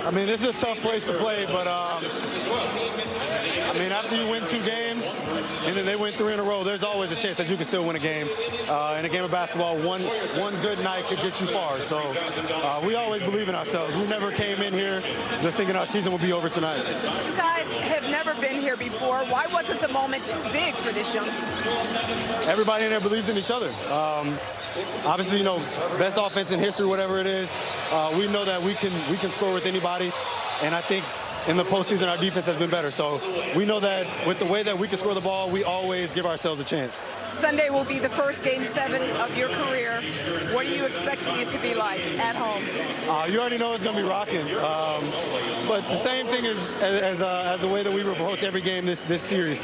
I mean, this is a tough place to play, but I mean, after you win 2 games and then they win 3 in a row, there's always a chance that you can still win a game. In a game of basketball, one good night could get you far. So we always believe in ourselves. We never came in here just thinking our season would be over tonight. You guys have never been here before. Why wasn't the moment too big for this young team? Everybody in there believes in each other. Obviously, you know, best offense in history, whatever it is. We know that we can score with anybody, and I think in the postseason our defense has been better. So we know that with the way that we can score the ball, we always give ourselves a chance. Sunday will be the first Game 7 of your career. What are you expecting it to be like at home? You already know it's going to be rocking. But the same thing as the way that we approach every game this series.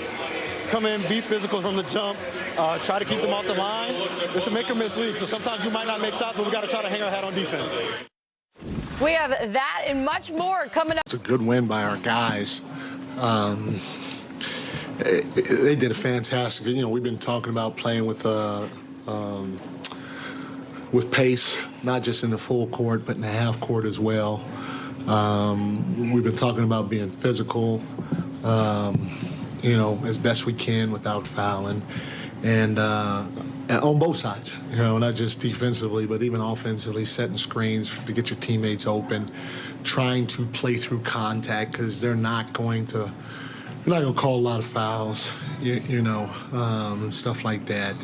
Come in, be physical from the jump, try to keep them off the line. It's a make-or-miss league, so sometimes you might not make shots, but we got to try to hang our hat on defense. We have that and much more coming up. It's a good win by our guys. They did a fantastic. You know, we've been talking about playing with pace, not just in the full court, but in the half court as well. We've been talking about being physical, you know, as best we can without fouling, and on both sides, you know, not just defensively, but even offensively, setting screens to get your teammates open, trying to play through contact because they're not going to call a lot of fouls, you know, and stuff like that.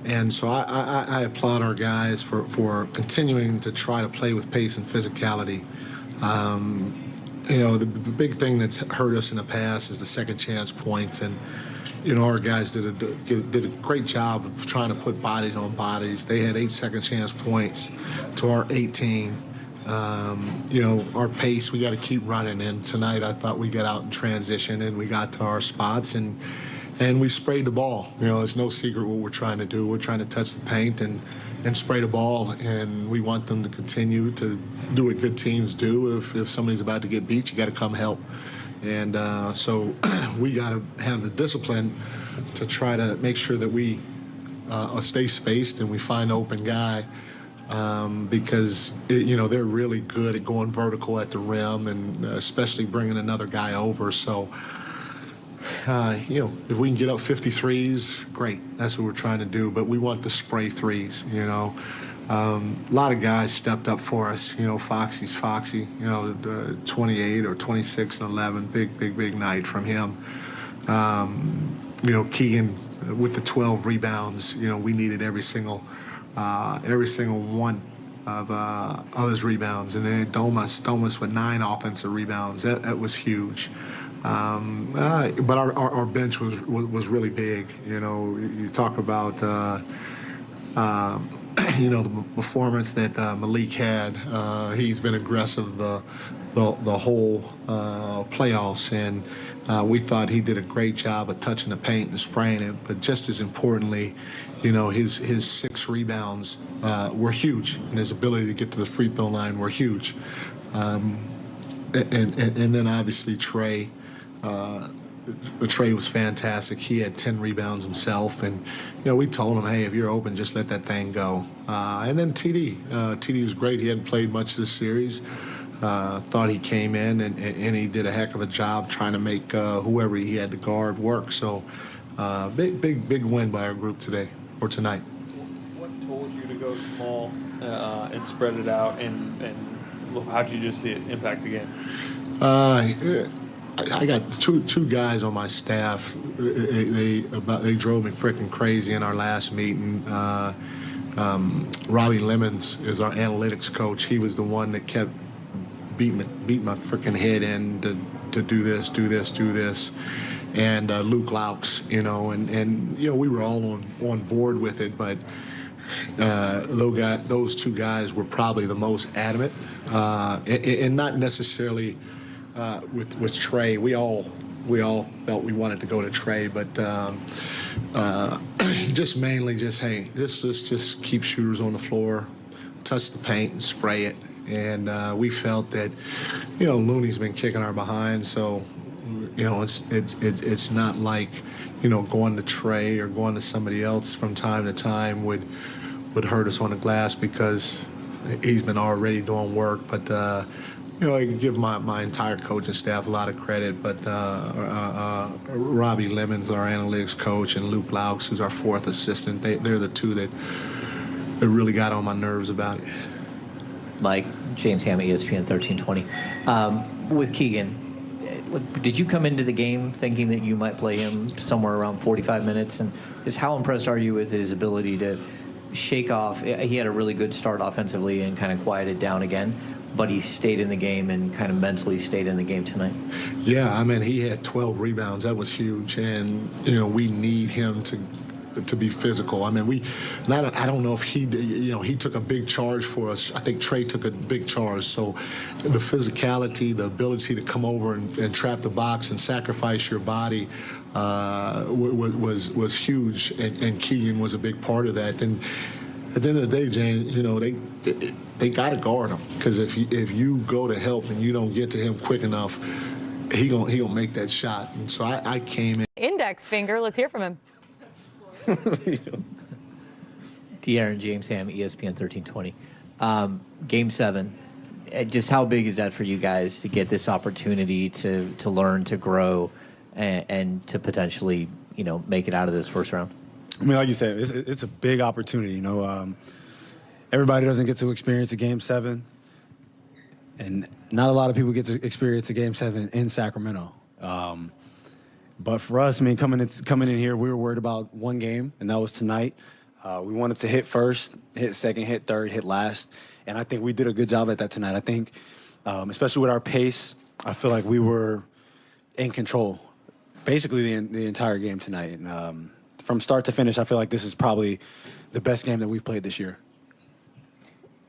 And so I applaud our guys for continuing to try to play with pace and physicality. You know, the big thing that's hurt us in the past is the second chance points, and you know, our guys did a great job of trying to put bodies on bodies. They had 8 second chance points to our 18. You know, our pace, we got to keep running. And tonight I thought we got out in transition and we got to our spots and we sprayed the ball. You know, it's no secret what we're trying to do. We're trying to touch the paint and spray the ball, and we want them to continue to do what good teams do. If somebody's about to get beat, you got to come help. And so we got to have the discipline to try to make sure that we stay spaced and we find an open guy because, you know, they're really good at going vertical at the rim and especially bringing another guy over. So, you know, if we can get up 53s, great. That's what we're trying to do. But we want the spray threes, you know. A lot of guys stepped up for us. You know, Foxy's Foxy, you know, 28 or 26 and 11, big night from him. You know, Keegan with the 12 rebounds. You know, we needed every single one of his rebounds. And then Domas with 9 offensive rebounds. That was huge. But our bench was really big. You know, you talk about you know, the performance that Malik had. He's been aggressive the whole playoffs, and we thought he did a great job of touching the paint and spraying it. But just as importantly, you know, his 6 rebounds were huge, and his ability to get to the free throw line were huge. And then obviously Trey. Trey was fantastic. He had 10 rebounds himself, and you know, we told him, hey, if you're open, just let that thing go. And then TD was great. He hadn't played much this series. Thought he came in and he did a heck of a job trying to make whoever he had to guard work. So big win by our group today or tonight. What told you to go small and spread it out, and how did you just see it impact the game? I got two guys on my staff. They drove me freaking crazy in our last meeting. Robbie Lemons is our analytics coach. He was the one that kept beating my freaking head in to do this. And Luke Laux, you know, and you know, we were all on board with it, but those 2 guys were probably the most adamant, and not necessarily. With Trey, we all felt we wanted to go to Trey, but just mainly hey, just keep shooters on the floor, touch the paint and spray it. And we felt that, you know, Looney's been kicking our behind, so you know, it's not like, you know, going to Trey or going to somebody else from time to time would hurt us on the glass because he's been already doing work, but. I can give my entire coaching staff a lot of credit, but Robbie Lemons, our analytics coach, and Luke Laux, who's our fourth assistant, they're the two that really got on my nerves about it. Mike, James Ham, ESPN 1320. With Keegan, did you come into the game thinking that you might play him somewhere around 45 minutes? And how impressed are you with his ability to shake off? He had a really good start offensively and kind of quieted down again, but he stayed in the game and kind of mentally stayed in the game tonight. Yeah, I mean, he had 12 rebounds. That was huge. And, we need him to be physical. I mean, I don't know if he took a big charge for us. I think Trey took a big charge. So the physicality, the ability to come over and trap the box and sacrifice your body was huge. And Keegan was a big part of that. And at the end of the day, Jane, they got to guard him, because if you go to help and you don't get to him quick enough, he gonna make that shot. And so I came in. Index finger. Let's hear from him. De'Aaron James Ham, ESPN 1320. Game 7. Just how big is that for you guys to get this opportunity to learn, to grow, and to potentially, make it out of this first round? I mean, like you said, it's a big opportunity. Everybody doesn't get to experience a Game 7, and not a lot of people get to experience a Game 7 in Sacramento. But for us, I mean, coming in here, we were worried about one game, and that was tonight. We wanted to hit first, hit second, hit third, hit last, and I think we did a good job at that tonight. I think, especially with our pace, I feel like we were in control, basically the entire game tonight. And from start to finish, I feel like this is probably the best game that we've played this year.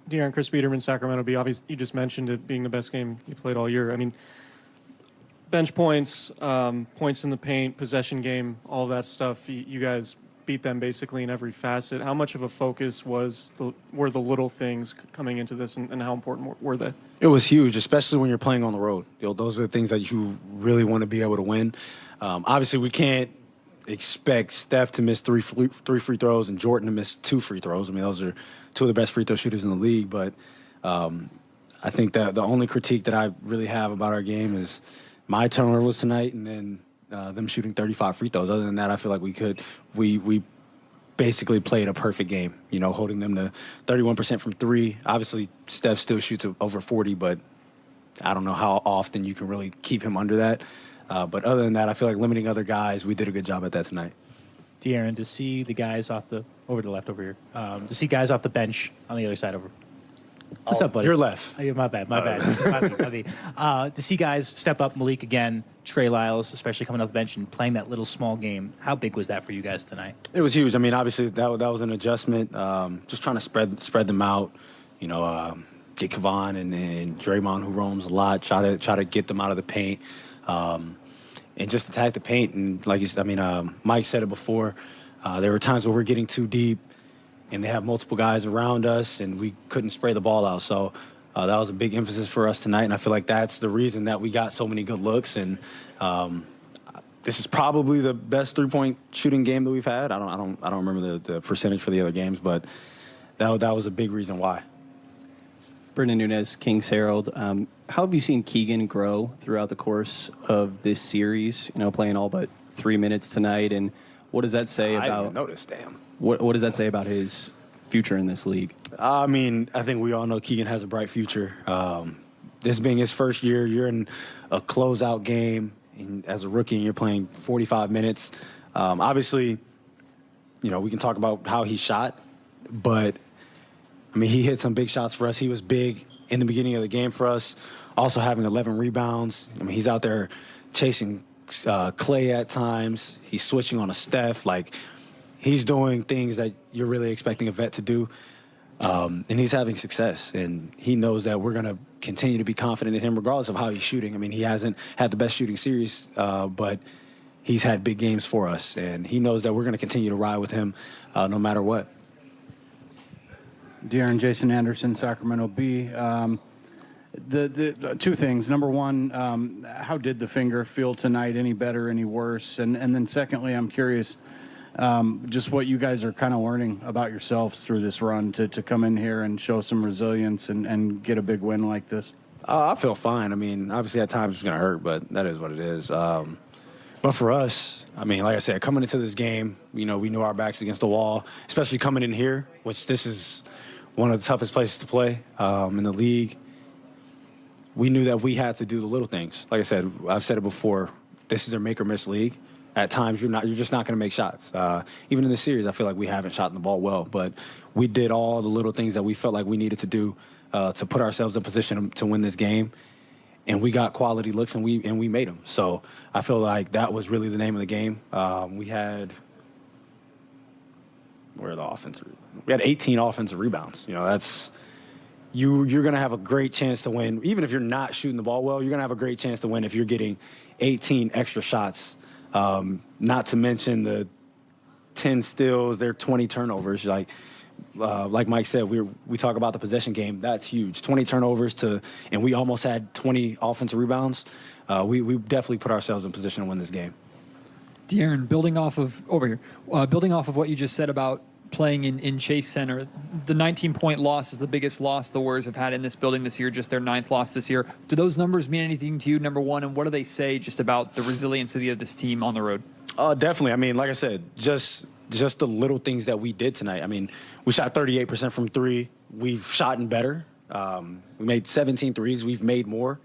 De'Aaron, Chris Biederman, Sacramento Bee. Obviously, you just mentioned it being the best game you played all year. I mean, bench points, points in the paint, possession game, all that stuff. You guys beat them basically in every facet. How much of a focus were the little things coming into this, and how important were they? It was huge, especially when you're playing on the road. Those are the things that you really want to be able to win. Obviously, we can't expect Steph to miss three free throws and Jordan to miss 2 free throws. I mean, those are two of the best free throw shooters in the league. But I think that the only critique that I really have about our game is my turnovers tonight, and then them shooting 35 free throws. Other than that, I feel like we basically played a perfect game, holding them to 31% from 3. Obviously, Steph still shoots over 40, but I don't know how often you can really keep him under that. But other than that, I feel like limiting other guys, we did a good job at that tonight. De'Aaron, to see the guys to see guys off the bench on the other side over. What's up, buddy? Your left. Oh, yeah, my bad. My bad. To see guys step up, Malik again, Trey Lyles, especially coming off the bench and playing that little small game. How big was that for you guys tonight? It was huge. I mean, obviously that was an adjustment. Just trying to spread them out. Get Kevon and Draymond, who roams a lot. Try to get them out of the paint, and just attack the paint. And like Mike said it before. There were times where we're getting too deep, and they have multiple guys around us, and we couldn't spray the ball out. So that was a big emphasis for us tonight, and I feel like that's the reason that we got so many good looks. And this is probably the best three-point shooting game that we've had. I don't remember the percentage for the other games, but that was a big reason why. Brendan Nunez, Kings Herald. How have you seen Keegan grow throughout the course of this series? Playing all but 3 minutes tonight, and what does that say about? I didn't notice. Damn. What does that say about his future in this league? I mean, I think we all know Keegan has a bright future. This being his first year, you're in a closeout game, and as a rookie, and you're playing 45 minutes. Obviously, we can talk about how he shot, but I mean, he hit some big shots for us. He was big in the beginning of the game for us, also having 11 rebounds. I mean, he's out there chasing Clay at times. He's switching on a Steph. He's doing things that you're really expecting a vet to do, and he's having success. And he knows that we're going to continue to be confident in him regardless of how he's shooting. I mean, he hasn't had the best shooting series, but he's had big games for us. And he knows that we're going to continue to ride with him no matter what. De'Aaron, Jason Anderson, Sacramento Bee. The two things. Number one, how did the finger feel tonight? Any better, any worse? And then secondly, I'm curious just what you guys are kind of learning about yourselves through this run to come in here and show some resilience and get a big win like this. I feel fine. I mean, obviously at times it's going to hurt, but that is what it is. But for us, I mean, like I said, coming into this game, we knew our backs against the wall, especially coming in here, which this is one of the toughest places to play in the league. We knew that we had to do the little things. Like I said, I've said it before, this is a make or miss league. At times, you're just not going to make shots. Even in this series, I feel like we haven't shot the ball well, but we did all the little things that we felt like we needed to do to put ourselves in position to win this game. And we got quality looks, and we made them. So I feel like that was really the name of the game. We had where are the offensive? We had 18 offensive rebounds. That's you're going to have a great chance to win. Even if you're not shooting the ball well, you're going to have a great chance to win if you're getting 18 extra shots. Not to mention the 10 steals, their 20 turnovers. Like Mike said, we talk about the possession game. That's huge. 20 turnovers and we almost had 20 offensive rebounds. We definitely put ourselves in position to win this game. De'Aaron, building off of what you just said about playing in Chase Center, the 19-point loss is the biggest loss the Warriors have had in this building this year, just their 9th loss this year. Do those numbers mean anything to you, number one, and what do they say just about the resiliency of this team on the road? Definitely. I mean, like I said, just the little things that we did tonight. I mean, we shot 38% from three. We've shot better. We made 17 threes. We've made more.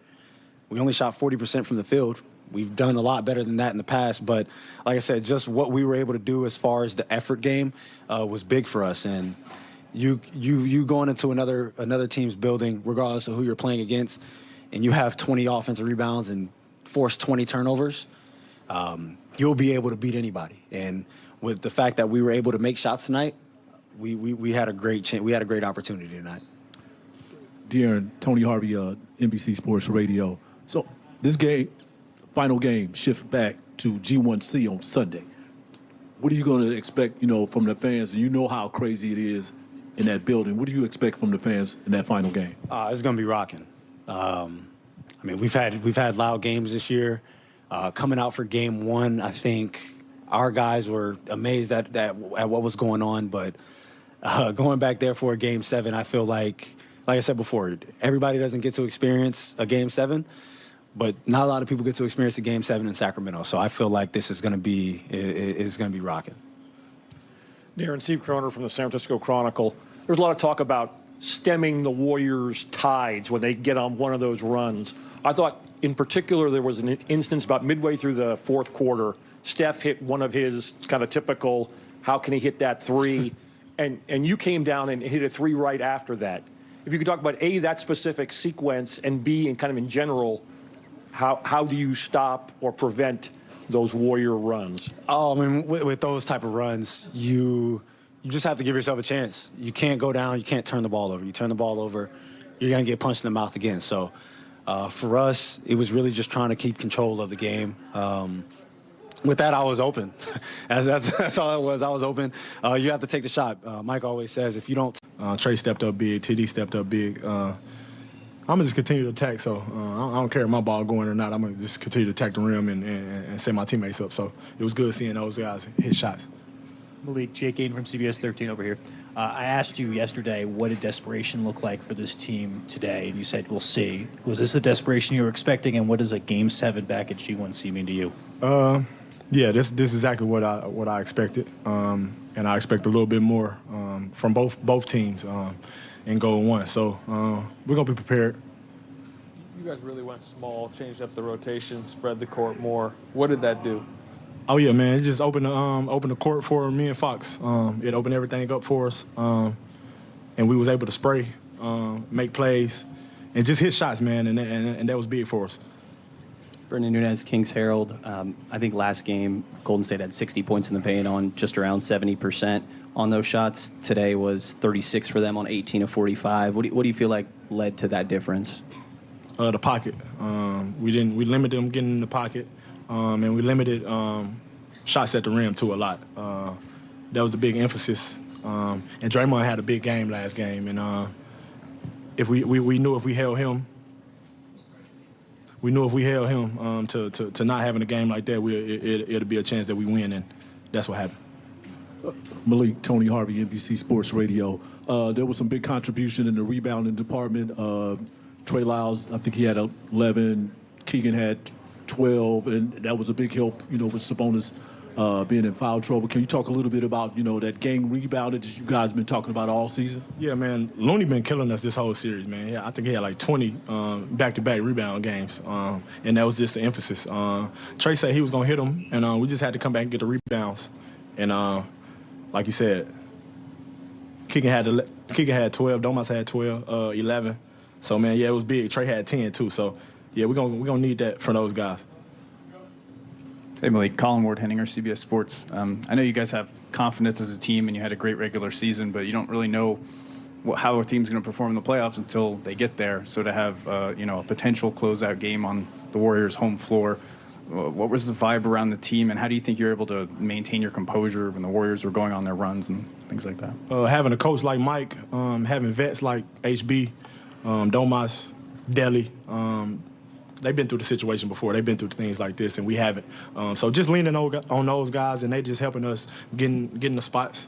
We only shot 40% from the field. We've done a lot better than that in the past. But like I said, just what we were able to do as far as the effort game was big for us. And you going into another team's building, regardless of who you're playing against, and you have 20 offensive rebounds and force 20 turnovers, you'll be able to beat anybody. And with the fact that we were able to make shots tonight, we had a great chance. We had a great opportunity tonight. De'Aaron, Tony Harvey, NBC Sports Radio. So this final game, shift back to G1C on Sunday. What are you going to expect, from the fans? You know how crazy it is in that building. What do you expect from the fans in that final game? It's going to be rocking. I mean, we've had loud games this year. Coming out for game one, I think our guys were amazed at what was going on. But going back there for a game 7, I feel like I said before, everybody doesn't get to experience a game 7. But not a lot of people get to experience a Game 7 in Sacramento. So I feel like this is going to be rocking. De'Aaron, Steve Kroner from the San Francisco Chronicle. There's a lot of talk about stemming the Warriors' tides when they get on one of those runs. I thought, in particular, there was an instance about midway through the fourth quarter. Steph hit one of his kind of typical, how can he hit that three? and you came down and hit a three right after that. If you could talk about, A, that specific sequence, and B, and kind of in general, how do you stop or prevent those Warrior runs? I mean, with those type of runs, you just have to give yourself a chance. You can't go down. You can't turn the ball over. You turn the ball over, you're going to get punched in the mouth again. So for us, it was really just trying to keep control of the game. With that, I was open. That's all it was. I was open. You have to take the shot. Mike always says, if you don't. Trey stepped up big. TD stepped up big. I'm going to just continue to attack. So I don't care if my ball going or not. I'm going to just continue to attack the rim and set my teammates up. So it was good seeing those guys hit shots. Malik, Jake Aiden from CBS 13 over here. I asked you yesterday, what did desperation look like for this team today? And you said, we'll see. Was this the desperation you were expecting? And what does a Game 7 back at G1C mean to you? Yeah, this is exactly what I expected. And I expect a little bit more from both teams in goal one. So we're going to be prepared. You guys really went small, changed up the rotation, spread the court more. What did that do? Oh, yeah, man. It just opened the court for me and Fox. It opened everything up for us. And we was able to spray, make plays, and just hit shots, man. And that was big for us. Brendan Nunez, Kings Herald. I think last game, Golden State had 60 points in the paint on just around 70% on those shots. Today was 36 for them on 18 of 45. What do you feel like led to that difference? The pocket. We limited them getting in the pocket, and we limited shots at the rim too a lot. That was the big emphasis. And Draymond had a big game last game, and if we knew if we held him. We knew if we held him to not having a game like that, it'll be a chance that we win, and that's what happened. Malik, Tony Harvey, NBC Sports Radio. There was some big contribution in the rebounding department. Trey Lyles, I think he had 11. Keegan had 12, and that was a big help, you know, with Sabonis being in foul trouble. Can you talk a little bit about, you know, that game rebound that you guys been talking about all season? Yeah, man. Looney been killing us this whole series, man. Yeah, I think he had like 20 back-to-back rebound games, and that was just the emphasis. Trey said he was going to hit him, and we just had to come back and get the rebounds. And like you said, Keegan had 12, Domas had 12, 11. So, man, yeah, it was big. Trey had 10, too. So, yeah, we're gonna need that from those guys. Hey, Malik. Colin Ward, Henninger, CBS Sports. I know you guys have confidence as a team and you had a great regular season, but you don't really know how a team's going to perform in the playoffs until they get there. So to have a potential closeout game on the Warriors' home floor, what was the vibe around the team, and how do you think you're able to maintain your composure when the Warriors were going on their runs and things like that? Having a coach like Mike, having vets like HB, Domas, Deli, they've been through the situation before. They've been through things like this, and we haven't. So just leaning on those guys, and they just helping us getting the spots,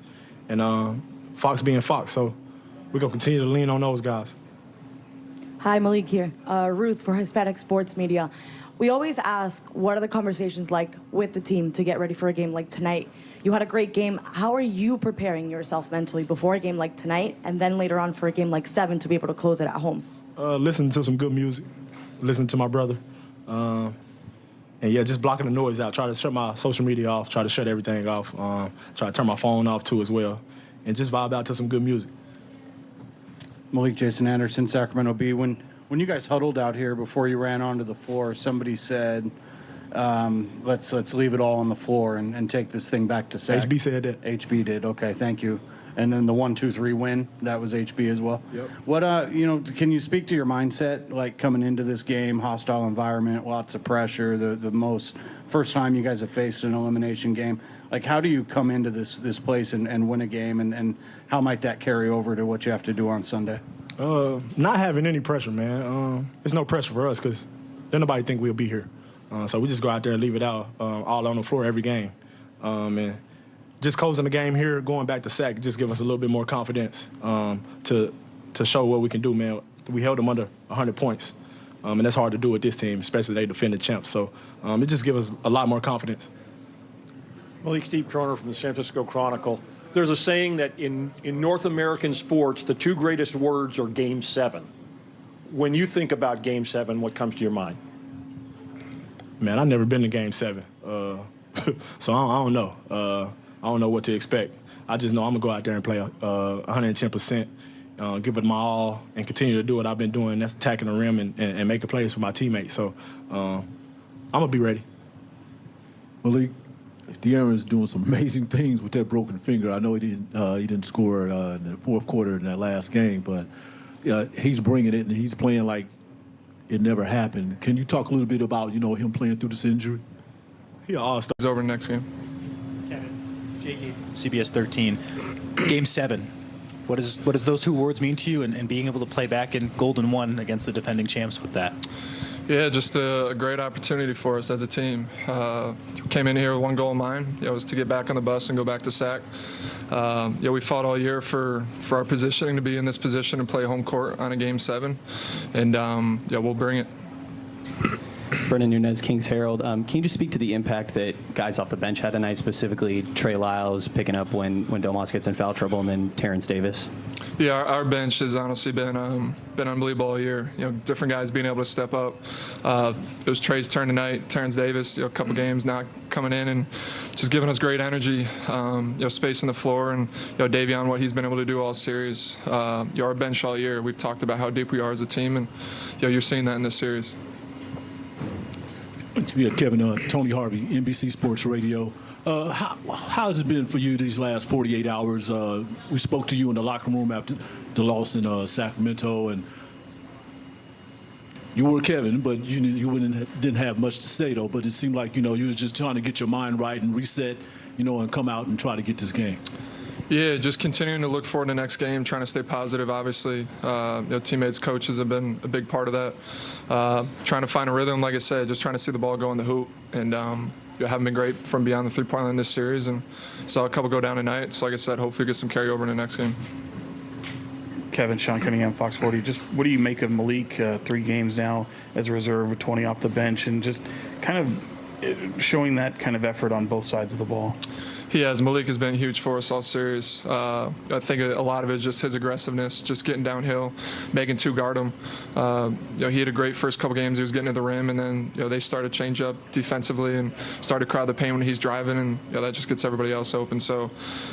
and Fox being Fox. So we're going to continue to lean on those guys. Hi, Malik here. Ruth for Hispanic Sports Media. We always ask, what are the conversations like with the team to get ready for a game like tonight? You had a great game. How are you preparing yourself mentally before a game like tonight, and then later on for a game like 7 to be able to close it at home? Listen to some good music. Listen to my brother. And yeah, just blocking the noise out. Try to shut my social media off. Try to shut everything off. Try to turn my phone off too as well. And just vibe out to some good music. Malik, Jason Anderson, Sacramento Bee. When you guys huddled out here before you ran onto the floor, somebody said, let's leave it all on the floor and take this thing back to Sac. HB said that. HB did. Okay, thank you. And then the 1-2-3 win, that was HB as well. Yep. What can you speak to your mindset, like coming into this game, hostile environment, lots of pressure, the first time you guys have faced an elimination game? Like, how do you come into this place and win a game, and how might that carry over to what you have to do on Sunday? Not having any pressure, man. There's no pressure for us because then nobody think we'll be here. So we just go out there and leave it out all on the floor every game. And just closing the game here, going back to Sac, just give us a little bit more confidence to show what we can do, man. We held them under 100 points, and that's hard to do with this team, especially they defended champs. So it just gives us a lot more confidence. Malik, Steve Kroner from the San Francisco Chronicle. There's a saying that in North American sports, the two greatest words are Game 7. When you think about Game 7, what comes to your mind? Man, I've never been to Game 7, so I don't know. I don't know what to expect. I just know I'm going to go out there and play 110%, give it my all, and continue to do what I've been doing. That's attacking the rim and making plays for my teammates. So I'm going to be ready. Malik, De'Aaron's doing some amazing things with that broken finger. I know he didn't score in the fourth quarter in that last game, but he's bringing it, and he's playing like it never happened. Can you talk a little bit about, him playing through this injury? He all-star. He's over next game. Kevin, Jake, CBS 13, Game 7. What does those two words mean to you, and being able to play back in Golden 1 against the defending champs with that? Yeah, just a great opportunity for us as a team. Came in here with one goal in mind, was to get back on the bus and go back to Sac. We fought all year for our positioning to be in this position and play home court on a Game 7, and we'll bring it. Brendan Nunez, Kings Herald. Can you just speak to the impact that guys off the bench had tonight, specifically Trey Lyles picking up when Domas gets in foul trouble, and then Terrence Davis? Yeah, our bench has honestly been unbelievable all year. Different guys being able to step up. It was Trey's turn tonight. Terrence Davis, a couple games not coming in and just giving us great energy. Spacing the floor, and Davion, what he's been able to do all series. Our bench all year. We've talked about how deep we are as a team, and you're seeing that in this series. Yeah, Kevin, Tony Harvey, NBC Sports Radio. How has it been for you these last 48 hours? We spoke to you in the locker room after the loss in Sacramento, and you were Kevin, but you didn't have much to say, though. But it seemed like, you were just trying to get your mind right and reset, and come out and try to get this game. Yeah, just continuing to look forward to the next game, trying to stay positive, obviously. Teammates, coaches have been a big part of that. Trying to find a rhythm, like I said, just trying to see the ball go in the hoop. And haven't been great from beyond the three-point line this series, and saw a couple go down tonight. So like I said, hopefully get some carryover in the next game. Kevin, Sean Cunningham, Fox 40. Just what do you make of Malik? 3 games now as a reserve with 20 off the bench, and just kind of showing that kind of effort on both sides of the ball. He has. Malik has been huge for us all series. I think a lot of it is just his aggressiveness, just getting downhill, making 2 guard him. He had a great first couple games. He was getting to the rim, and then they started to change up defensively and started to crowd the paint when he's driving, and that just gets everybody else open. So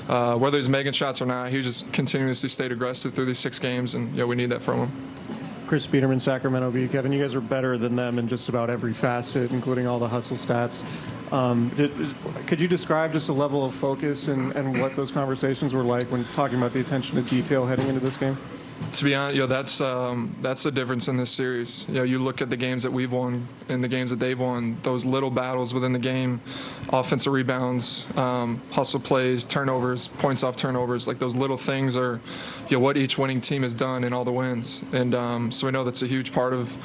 whether he's making shots or not, he just continuously stayed aggressive through these 6 games, and we need that from him. Chris Biederman, Sacramento Bee. Kevin, you guys are better than them in just about every facet, including all the hustle stats. Could you describe just a level of focus and what those conversations were like when talking about the attention to detail heading into this game? To be honest, that's the difference in this series. You look at the games that we've won and the games that they've won. Those little battles within the game, offensive rebounds, hustle plays, turnovers, points off turnovers. Like those little things are, what each winning team has done in all the wins. And so we know that's a huge part of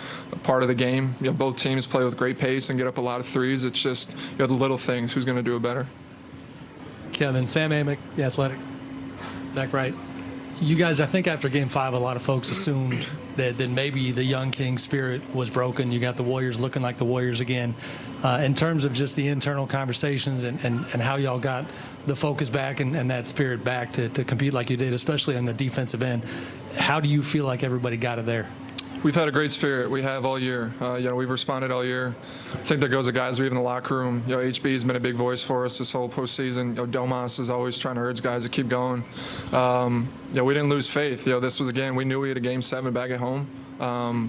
the game. Both teams play with great pace and get up a lot of threes. It's just the little things. Who's going to do it better? Kevin, Sam Amick, The Athletic. Back right. You guys, I think after Game 5, a lot of folks assumed that maybe the young Kings spirit was broken. You got the Warriors looking like the Warriors again. In terms of just the internal conversations and how y'all got the focus back and that spirit back to compete like you did, especially on the defensive end, how do you feel like everybody got it there? We've had a great spirit. We have all year. We've responded all year. I think there goes the guys we have in the locker room. HB has been a big voice for us this whole postseason. Domas is always trying to urge guys to keep going. We didn't lose faith. This was, again, we knew we had a Game 7 back at home.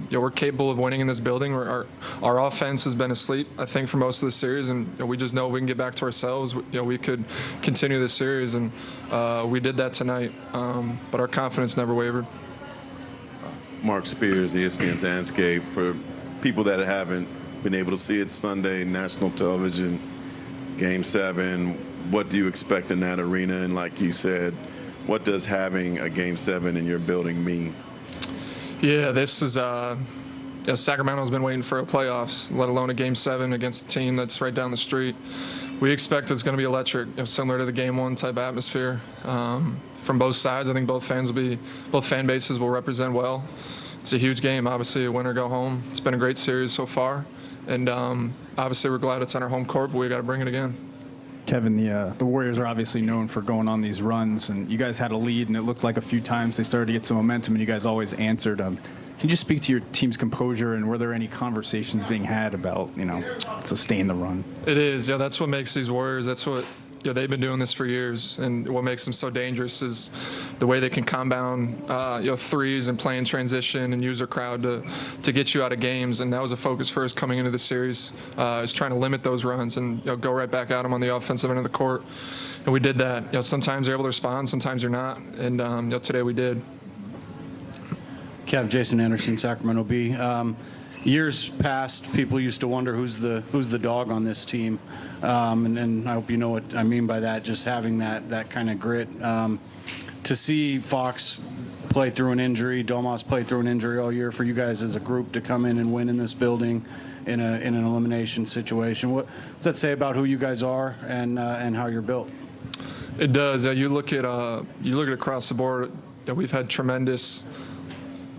We're capable of winning in this building. Our offense has been asleep, I think, for most of the series, and we just know if we can get back to ourselves, we could continue this series, and we did that tonight. But our confidence never wavered. Mark Spears, ESPN's Landscape. For people that haven't been able to see it Sunday, national television, Game 7, what do you expect in that arena? And like you said, what does having a Game 7 in your building mean? Yeah, this is Sacramento's been waiting for a playoffs, let alone a Game 7 against a team that's right down the street. We expect it's going to be electric, similar to the Game 1 type atmosphere. From both sides, I think both fan bases will represent well. It's a huge game. Obviously, a win or go home. It's been a great series so far, and obviously we're glad it's on our home court, but we got to bring it again. Kevin, the Warriors are obviously known for going on these runs, and you guys had a lead, and it looked like a few times they started to get some momentum, and you guys always answered them. Can you just speak to your team's composure, and were there any conversations being had about, sustain the run? It is. That's what makes these Warriors. That's what they've been doing this for years, and what makes them so dangerous is the way they can compound threes and play in transition and use their crowd to get you out of games. And that was a focus for us coming into the series, is trying to limit those runs and go right back at them on the offensive end of the court. And we did that. Sometimes you're able to respond, sometimes you're not, and today we did. Kev, Jason Anderson, Sacramento Bee. Years past, people used to wonder who's the dog on this team, and I hope you know what I mean by that. Just having that kind of grit. To see Fox play through an injury, Domas play through an injury all year, for you guys as a group to come in and win in this building in an elimination situation. What does that say about who you guys are and how you're built? It does. You look at across the board. We've had tremendous,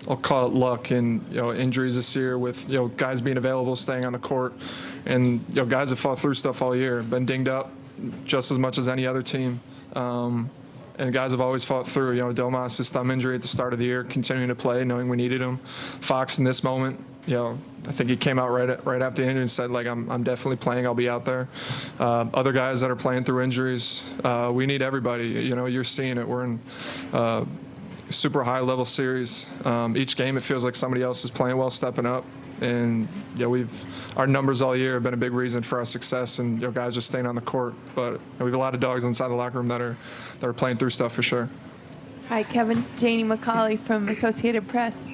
I'll call it luck, and injuries this year with guys being available, staying on the court, and guys have fought through stuff all year, been dinged up just as much as any other team, and guys have always fought through. Domas' thumb injury at the start of the year, continuing to play, knowing we needed him. Fox in this moment, I think he came out right after the injury and said, I'm definitely playing. I'll be out there. Other guys that are playing through injuries, we need everybody. You're seeing it. We're in super high level series. Each game it feels like somebody else is playing well, stepping up, and our numbers all year have been a big reason for our success, and guys just staying on the court. But we have a lot of dogs inside the locker room that are playing through stuff for sure. Hi, Kevin. Janie McCauley from Associated Press.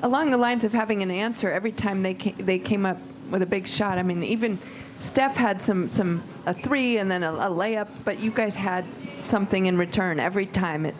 Along the lines of having an answer every time they came up with a big shot. I mean, even Steph had a three and then a layup, but you guys had something in return every time.